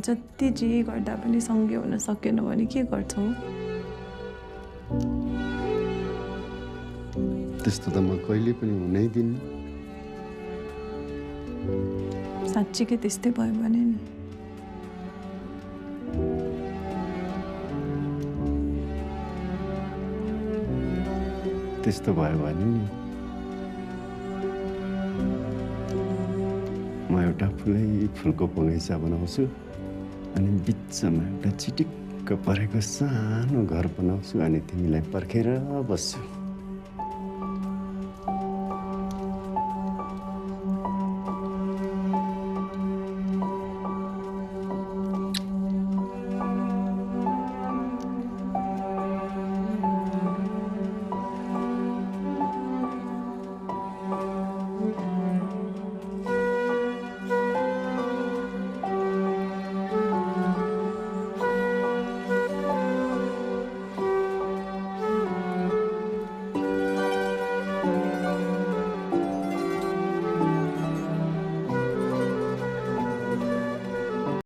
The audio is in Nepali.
जति जे गर्दा पनि सँगै हुन सकेन भने के गर्छौ? त्यस्तो त म कहिले पनि हुनै दिन्न। साँच्चीकै त्यस्तै भयो भने नि त्यस्तो भयो भने नि म एउटा फुलको बगैँचा बनाउँछु अनि बिचमा एउटा चिटिक्क परेको सानो घर बनाउँछु अनि तिमीलाई पर्खेर बस्छु।